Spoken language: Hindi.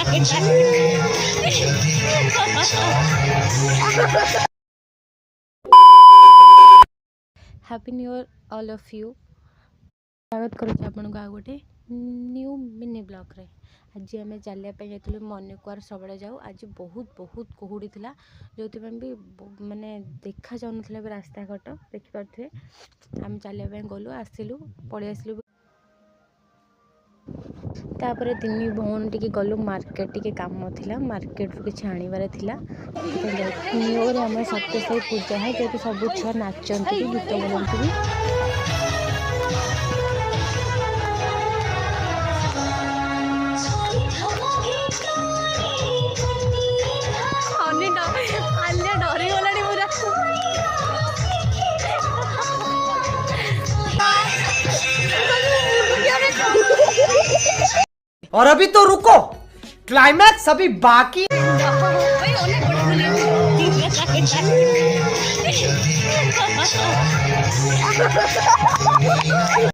Happy new year all of you. स्वागत करुँच आपन को आ गोटे न्यू मिनी ब्लॉग रे। आज आम चलिया जाइलु मनेकुआर सब जाऊ। आज बहुत बहुत कुहुड़ी थिला जो भी माने देखा जाऊ ना रास्ता घाट देखिपे। आम चलिया गलु आसिलु पलि आसिलु। तापर तीन भौन टी गलु मार्केट टी काम थिला मार्केट रू किछि आनिबार थिला। न्यू ईयर आम सत्यसाई पूजा है जो सब छुआ नाचती गीत बोलती भी। और अभी तो रुको, क्लाइमैक्स अभी बाकी।